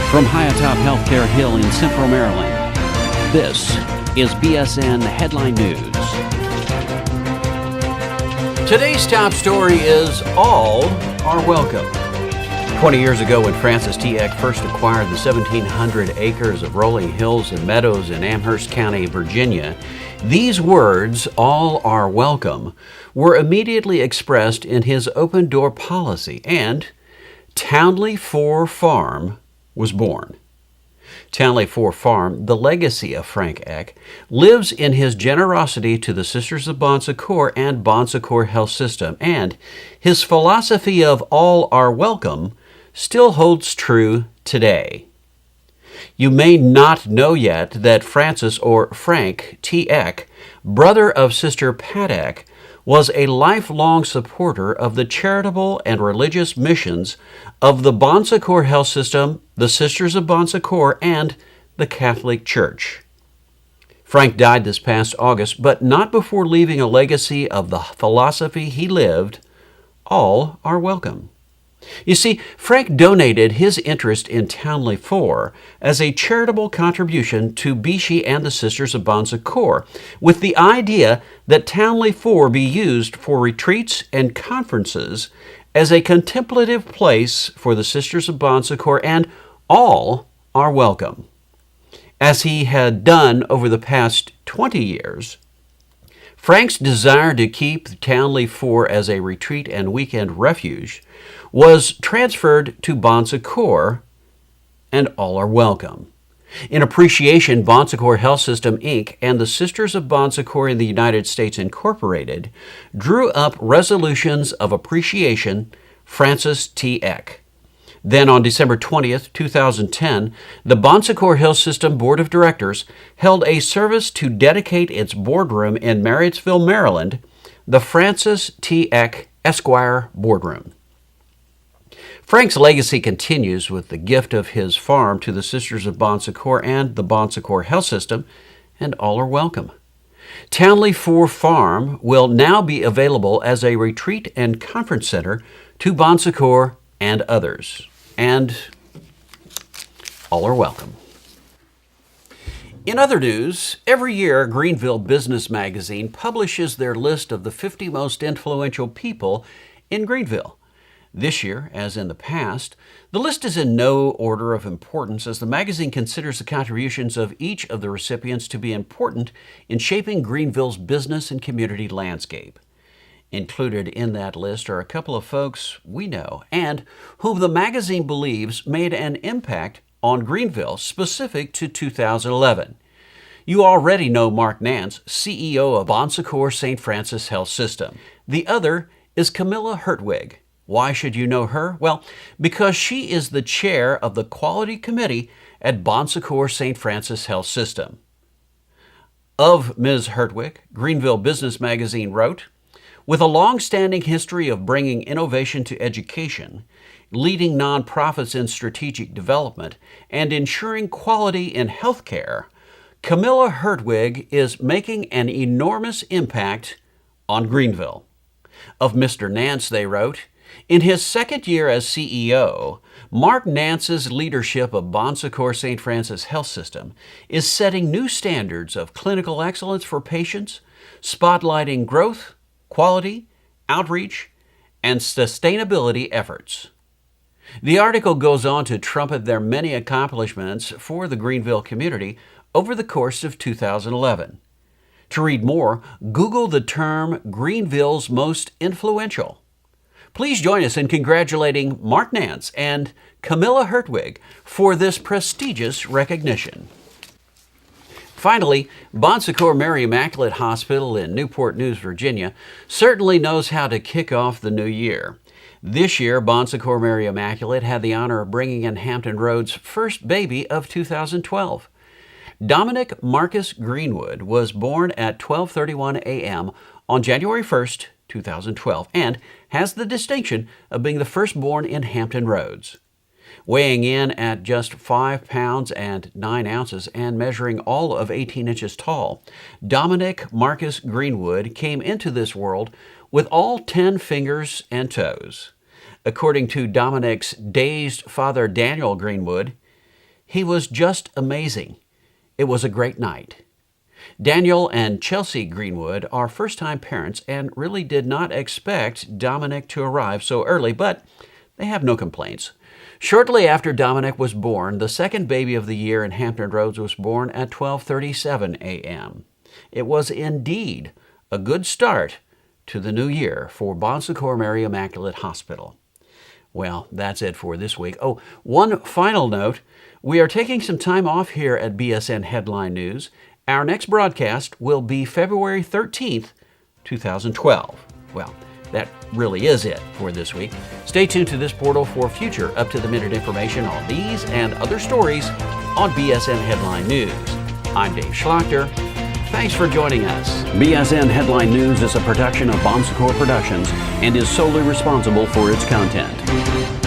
From high atop Healthcare Hill in Central Maryland, this is BSN Headline News. Today's top story is all are welcome. 20 years ago, when Francis T. Eck first acquired the 1,700 acres of rolling hills and meadows in Amherst County, Virginia, these words, all are welcome, were immediately expressed in his open-door policy, and Townley IV Farm was born. Townley IV Farm, the legacy of Frank Eck, lives in his generosity to the Sisters of Bon Secours and Bon Secours Health System, and his philosophy of all are welcome still holds true today. You may not know yet that Francis, or Frank T. Eck, brother of Sister Pat Eck, was a lifelong supporter of the charitable and religious missions of the Bon Secours Health System, the Sisters of Bon Secours, and the Catholic Church. Frank died this past August, but not before leaving a legacy of the philosophy he lived: all are welcome. You see, Frank donated his interest in Townley IV as a charitable contribution to Vichy and the Sisters of Bon Secours, with the idea that Townley IV be used for retreats and conferences as a contemplative place for the Sisters of Bon Secours, and all are welcome. As he had done over the past 20 years, Frank's desire to keep Townley IV as a retreat and weekend refuge was transferred to Bon Secours, and all are welcome. In appreciation, Bon Secours Health System, Inc. and the Sisters of Bon Secours in the United States, Incorporated, drew up resolutions of appreciation, Francis T. Eck. Then on December 20th, 2010, the Bon Secours Health System Board of Directors held a service to dedicate its boardroom in Marysville, Maryland, the Francis T. Eck Esquire Boardroom. Frank's legacy continues with the gift of his farm to the Sisters of Bon Secours and the Bon Secours Health System, and all are welcome. Townley IV Farm will now be available as a retreat and conference center to Bon Secours and others, and all are welcome. In other news, every year Greenville Business Magazine publishes their list of the 50 most influential people in Greenville. This year, as in the past, the list is in no order of importance, as the magazine considers the contributions of each of the recipients to be important in shaping Greenville's business and community landscape. Included in that list are a couple of folks we know and whom the magazine believes made an impact on Greenville specific to 2011. You already know Mark Nance, CEO of Bon Secours St. Francis Health System. The other is Camilla Hertwig. Why should you know her? Well, because she is the chair of the Quality Committee at Bon Secours St. Francis Health System. Of Ms. Hertwig, Greenville Business Magazine wrote, "With a long-standing history of bringing innovation to education, leading nonprofits in strategic development, and ensuring quality in healthcare, Camilla Hertwig is making an enormous impact on Greenville." Of Mr. Nance, they wrote, "In his second year as CEO, Mark Nance's leadership of Bon Secours St. Francis Health System is setting new standards of clinical excellence for patients, spotlighting growth, quality, outreach, and sustainability efforts." The article goes on to trumpet their many accomplishments for the Greenville community over the course of 2011. To read more, Google the term Greenville's most influential. Please join us in congratulating Mark Nance and Camilla Hertwig for this prestigious recognition. Finally, Bon Secours Mary Immaculate Hospital in Newport News, Virginia, certainly knows how to kick off the new year. This year, Bon Secours Mary Immaculate had the honor of bringing in Hampton Roads' first baby of 2012. Dominic Marcus Greenwood was born at 12:31 a.m. on January 1st, 2012, and has the distinction of being the firstborn in Hampton Roads. Weighing in at just 5 pounds and 9 ounces and measuring all of 18 inches tall, Dominic Marcus Greenwood came into this world with all 10 fingers and toes. According to Dominic's dazed father Daniel Greenwood, He was just amazing. It was a great night. Daniel and Chelsea Greenwood are first-time parents and really did not expect Dominic to arrive so early, but they have no complaints. Shortly after Dominic was born, the second baby of the year in Hampton Roads was born at 12:37 a.m. It was indeed a good start to the new year for Bon Secours Mary Immaculate Hospital. Well, that's it for this week. Oh, one final note. We are taking some time off here at BSN Headline News. Our next broadcast will be February 13th, 2012. Well, that really is it for this week. Stay tuned to this portal for future up-to-the-minute information on these and other stories on BSN Headline News. I'm Dave Schlachter. Thanks for joining us. BSN Headline News is a production of Bon Secours Productions and is solely responsible for its content.